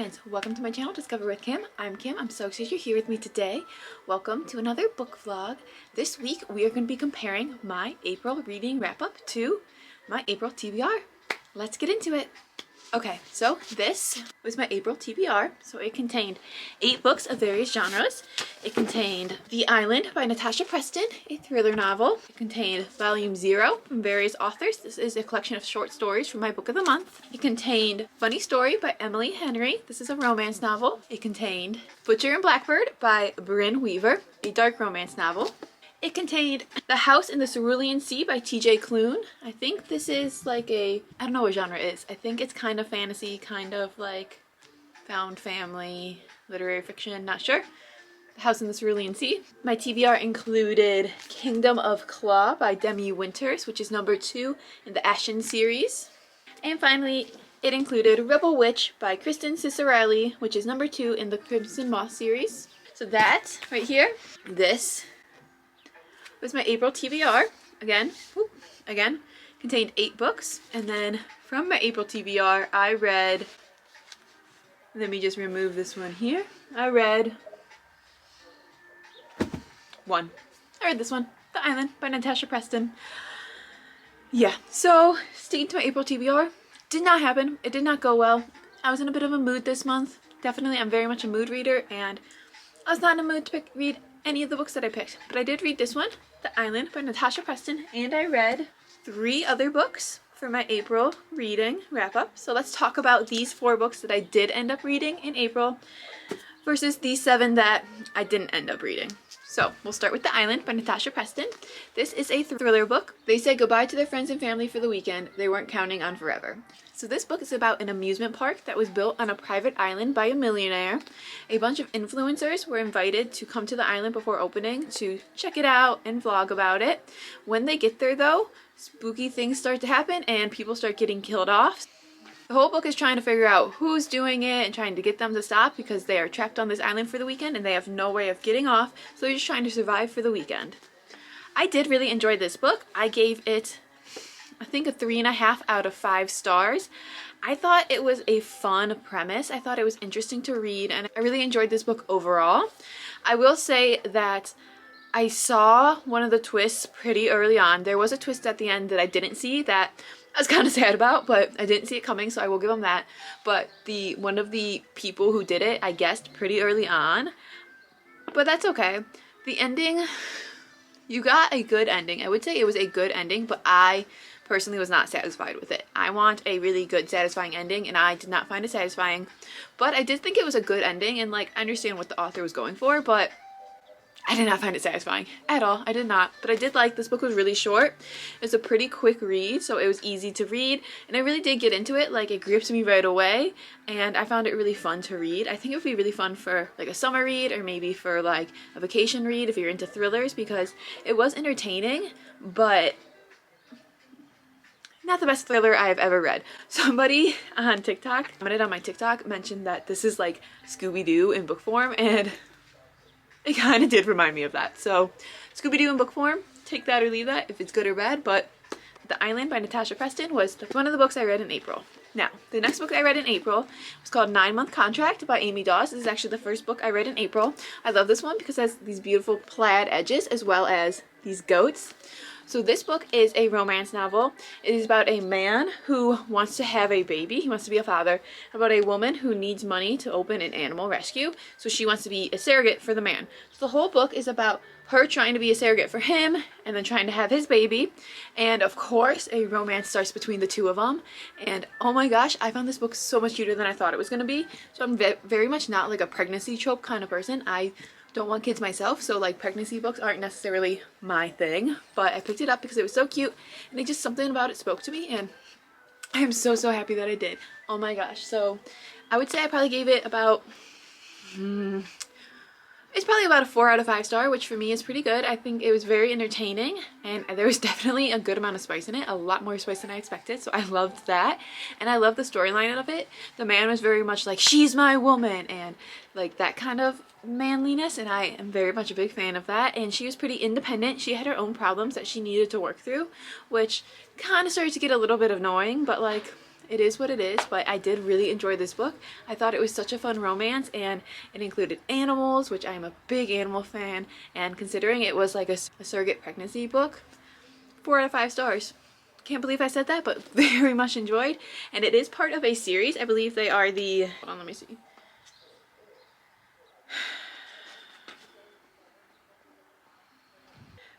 friends, welcome to my channel Discover with Kim. I'm Kim. I'm so excited you're here with me today. Welcome to another book vlog. This week we are going to be comparing my April reading wrap up to my April TBR. Let's get into it. Okay, so this was my April TBR. So it contained 8 books of various genres. It contained The Island by Natasha Preston, a thriller novel. It contained Volume 0 from various authors. This is a collection of short stories from my book of the month. It contained Funny Story by Emily Henry. This is a romance novel. It contained Butcher and Blackbird by Brynne Weaver, a dark romance novel. It contained The House in the Cerulean Sea by T.J. Klune. I think this is like I don't know what genre it is. I think it's kind of fantasy, kind of like found family, literary fiction, not sure. The House in the Cerulean Sea. My TBR included Kingdom of Claw by Demi Winters, which is number 2 in the Ashen series. And finally, it included Rebel Witch by Kristen Cicerelli, which is number 2 in the Crimson Moth series. So that right here, this was my April TBR. Again, contained 8 books. And then from my April TBR, I read, let me just remove this one here. I read this one, The Island by Natasha Preston. Yeah, so sticking to my April TBR, did not happen. It did not go well. I was in a bit of a mood this month. Definitely, I'm very much a mood reader, and I was not in a mood to read any of the books that I picked. But I did read this one, The Island by Natasha Preston, and I read 3 other books for my April reading wrap-up. So let's talk about these 4 books that I did end up reading in April versus these 7 that I didn't end up reading. So we'll start with The Island by Natasha Preston. This is a thriller book. They say goodbye to their friends and family for the weekend they weren't counting on forever. So this book is about an amusement park that was built on a private island by a millionaire. A bunch of influencers were invited to come to the island before opening to check it out and vlog about it. When they get there though, spooky things start to happen and people start getting killed off. The whole book is trying to figure out who's doing it and trying to get them to stop because they are trapped on this island for the weekend and they have no way of getting off, so they're just trying to survive for the weekend. I did really enjoy this book. I gave it, I think, a 3.5 out of 5 stars. I thought it was a fun premise. I thought it was interesting to read, and I really enjoyed this book overall. I will say that I saw one of the twists pretty early on. There was a twist at the end that I didn't see that I was kind of sad about, but I didn't see it coming, so I will give them that. But one of the people who did it, I guessed pretty early on, but that's okay. The ending, you got a good ending. I would say it was a good ending, but I personally was not satisfied with it. I want a really good, satisfying ending, and I did not find it satisfying. But I did think it was a good ending, and like I understand what the author was going for, but I did not find it satisfying at all. I did not. But I did like, this book was really short. It's a pretty quick read, so it was easy to read. And I really did get into it. Like, it gripped me right away. And I found it really fun to read. I think it would be really fun for like a summer read, or maybe for like a vacation read if you're into thrillers, because it was entertaining, but not the best thriller I've ever read. Somebody on TikTok, commented on my TikTok, mentioned that this is like Scooby-Doo in book form, and it kind of did remind me of that. So Scooby-Doo in book form, take that or leave that if it's good or bad. But The Island by Natasha Preston was one of the books I read in April. Now, the next book I read in April was called 9 Month Contract by Amy Dawes. This is actually the first book I read in April. I love this one because it has these beautiful plaid edges as well as these goats. So this book is a romance novel. It is about a man who wants to have a baby. He wants to be a father. About a woman who needs money to open an animal rescue. So she wants to be a surrogate for the man. So the whole book is about her trying to be a surrogate for him and then trying to have his baby. And of course, a romance starts between the two of them. And oh my gosh, I found this book so much cuter than I thought it was going to be. So I'm very much not like a pregnancy trope kind of person. I don't want kids myself, so like pregnancy books aren't necessarily my thing, but I picked it up because it was so cute and just something about it spoke to me, and I'm so happy that I did. Oh my gosh. So I would say I probably gave it about it's probably about a 4 out of 5 star, which for me is pretty good. I think it was very entertaining, and there was definitely a good amount of spice in it, a lot more spice than I expected, so I loved that. And I loved the storyline of it. The man was very much like, she's my woman, and like that kind of manliness, and I am very much a big fan of that. And she was pretty independent. She had her own problems that she needed to work through, which kind of started to get a little bit annoying, but like it is what it is, but I did really enjoy this book. I thought it was such a fun romance, and it included animals, which I am a big animal fan, and considering it was like a surrogate pregnancy book, 4 out of 5 stars. Can't believe I said that, but very much enjoyed. And it is part of a series. I believe they are the, hold on, let me see.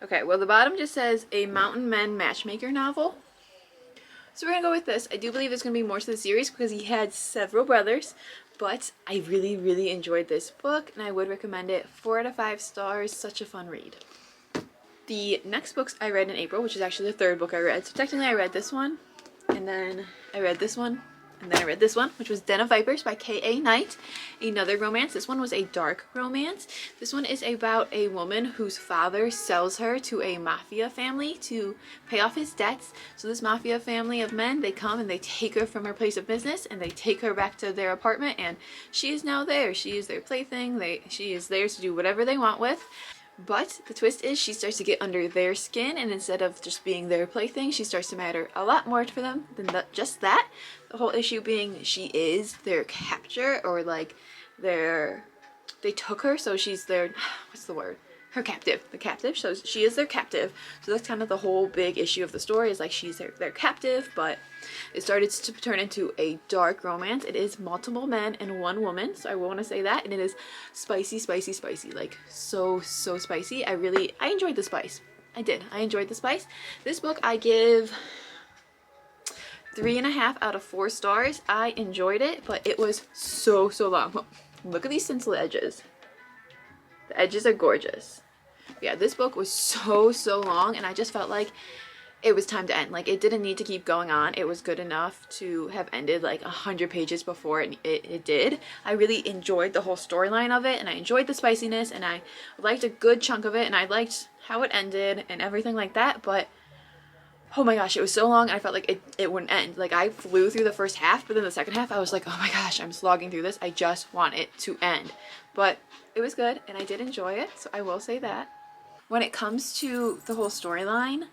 Okay, well the bottom just says a Mountain Men matchmaker novel. So we're gonna go with this. I do believe there's gonna be more to the series because he had several brothers, but I really, really enjoyed this book and I would recommend it. 4 out of 5 stars, such a fun read. The next books I read in April, which is actually the 3rd book I read. So technically I read this one, and then I read this one, and then I read this one, which was Den of Vipers by K.A. Knight. Another romance. This one was a dark romance. This one is about a woman whose father sells her to a mafia family to pay off his debts. So this mafia family of men, they come and they take her from her place of business and they take her back to their apartment, and she is now there. She is their plaything. She is theirs to do whatever they want with. But the twist is she starts to get under their skin, and instead of just being their plaything, she starts to matter a lot more for them than just that. The whole issue being she is their capture, or like they took her, so she's their, what's the word? Her captive, the captive, so she is their captive. So that's kind of the whole big issue of the story, is like she's their captive, but it started to turn into a dark romance. It is multiple men and one woman, so I want to say that, and it is spicy, spicy, spicy, like so spicy. I enjoyed the spice. I enjoyed the spice. This book I give 3.5 out of 4 stars. I enjoyed it, but it was so long. Look at these stencil edges. The edges are gorgeous. Yeah, this book was so long, and I just felt like it was time to end. Like, it didn't need to keep going on. It was good enough to have ended like 100 pages before it did. I really enjoyed the whole storyline of it, and I enjoyed the spiciness, and I liked a good chunk of it, and I liked how it ended and everything like that, but oh my gosh, it was so long, I felt like it wouldn't end. Like, I flew through the first half, but then the second half I was like, oh my gosh, I'm slogging through this. I just want it to end. But it was good, and I did enjoy it, so I will say that. When it comes to the whole storyline,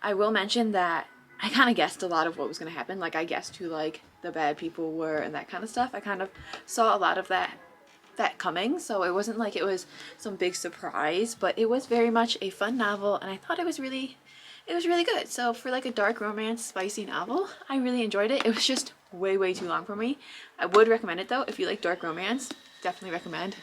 I will mention that I kind of guessed a lot of what was going to happen. Like, I guessed who, like, the bad people were and that kind of stuff. I kind of saw a lot of that coming, so it wasn't like it was some big surprise, but it was very much a fun novel, and I thought it was really good. So for like a dark romance, spicy novel, I really enjoyed it. It was just way too long for me. I would recommend it though. If you like dark romance, definitely recommend.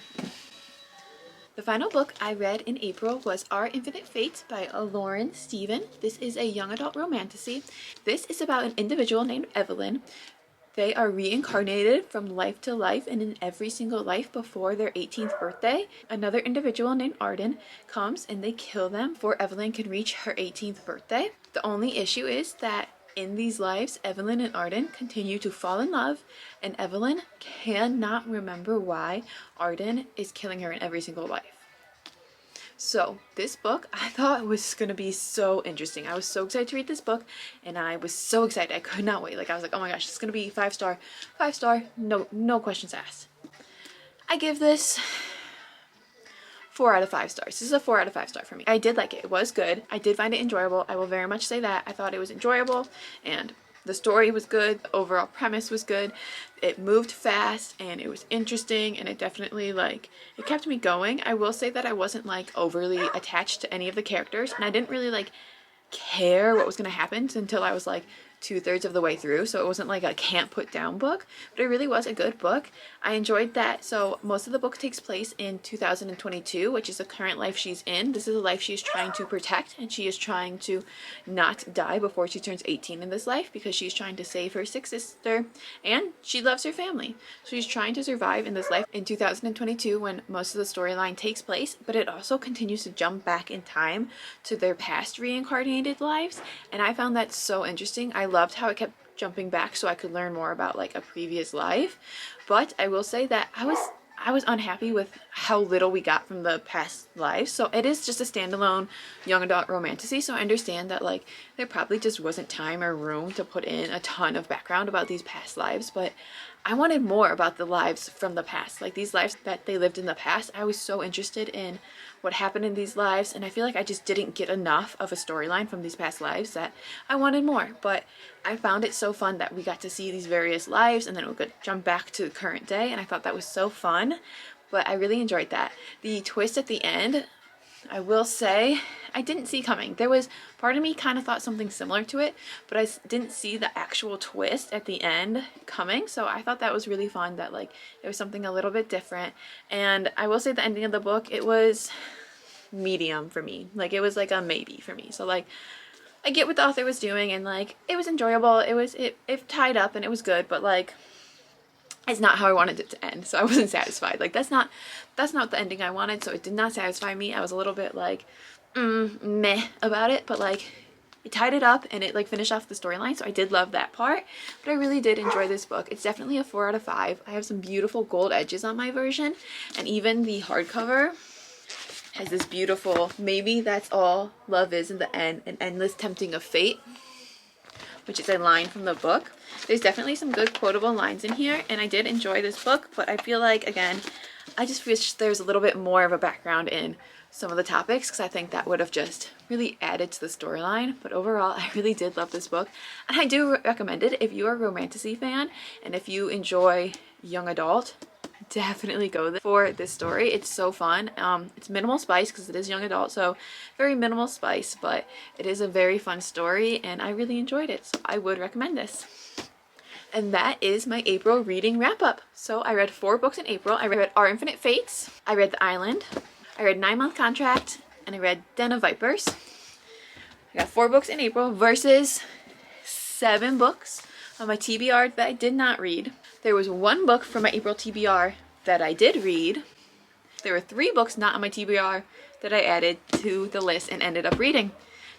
The final book I read in April was Our Infinite Fate by Lauren Stephen. This is a young adult romantasy. This is about an individual named Evelyn. They are reincarnated from life to life, and in every single life before their 18th birthday, another individual named Arden comes and they kill them before Evelyn can reach her 18th birthday. The only issue is that in these lives, Evelyn and Arden continue to fall in love, and Evelyn cannot remember why Arden is killing her in every single life. So this book I thought was going to be so interesting. I was so excited to read this book, and I was so excited. I could not wait. Like, I was like, oh my gosh, it's going to be 5 star, no questions asked. I give this 4 out of 5 stars. This is a 4 out of 5 star for me. I did like it. It was good. I did find it enjoyable. I will very much say that. I thought it was enjoyable, and the story was good. The overall premise was good. It moved fast, and it was interesting, and it definitely, like, it kept me going. I will say that I wasn't, like, overly attached to any of the characters, and I didn't really, like, care what was going to happen until I was, like, 2/3 of the way through, so it wasn't like a can't put down book, but it really was a good book. I enjoyed that. So most of the book takes place in 2022, which is the current life she's in. This is a life she's trying to protect, and she is trying to not die before she turns 18 in this life, because she's trying to save her 6th sister, and she loves her family. So she's trying to survive in this life in 2022 when most of the storyline takes place, but it also continues to jump back in time to their past reincarnated lives, and I found that so interesting. I loved how it kept jumping back so I could learn more about, like, a previous life. But I will say that I was unhappy with how little we got from the past lives. So it is just a standalone young adult romantasy, so I understand that, like, there probably just wasn't time or room to put in a ton of background about these past lives, but I wanted more about the lives from the past, like these lives that they lived in the past. I was so interested in what happened in these lives, and I feel like I just didn't get enough of a storyline from these past lives that I wanted more. But I found it so fun that we got to see these various lives, and then we could jump back to the current day, and I thought that was so fun. But I really enjoyed that. The twist at the end, I will say, I didn't see coming. There was part of me kind of thought something similar to it, but I didn't see the actual twist at the end coming. So I thought that was really fun, that like it was something a little bit different. And I will say the ending of the book, it was medium for me. Like it was like a maybe for me. So like I get what the author was doing, and like it was enjoyable. It tied up and it was good, but like it's not how I wanted it to end, so I wasn't satisfied. Like that's not the ending I wanted, so it did not satisfy me. I was a little bit like meh about it, but like it tied it up and it like finished off the storyline, so I did love that part. But I really did enjoy this book. It's definitely a 4 out of 5. I have some beautiful gold edges on my version, and even the hardcover has this beautiful "maybe that's all love is in the end, an endless tempting of fate," which is a line from the book. There's definitely some good quotable lines in here, and I did enjoy this book, but I feel like, again, I just wish there's a little bit more of a background in some of the topics, because I think that would have just really added to the storyline. But overall, I really did love this book, and I do recommend it if you are a romantasy fan, and if you enjoy young adult, definitely go for this story. It's so fun. It's minimal spice because it is young adult, so very minimal spice, but it is a very fun story, and I really enjoyed it, so I would recommend this. And that is my April reading wrap up. So I read 4 books in April. I read Our Infinite Fates, I read The Island, I read 9 Month Contract, and I read Den of Vipers. I got 4 books in April versus 7 books on my TBR that I did not read. There was 1 book from my April TBR that I did read. There were 3 books not on my TBR that I added to the list and ended up reading.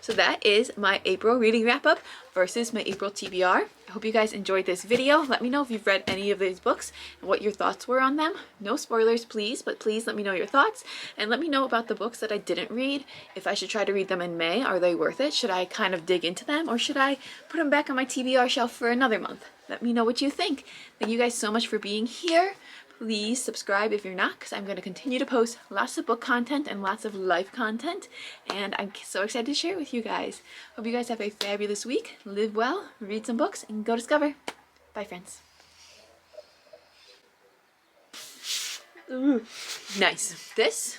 So that is my April reading wrap up versus my April TBR. I hope you guys enjoyed this video. Let me know if you've read any of these books and what your thoughts were on them. No spoilers, please, but please let me know your thoughts, and let me know about the books that I didn't read. If I should try to read them in May, are they worth it? Should I kind of dig into them, or should I put them back on my TBR shelf for another month? Let me know what you think. Thank you guys so much for being here. Please subscribe if you're not, because I'm going to continue to post lots of book content and lots of life content, and I'm so excited to share it with you guys. Hope you guys have a fabulous week. Live well, read some books, and go discover. Bye, friends. Ooh, nice. This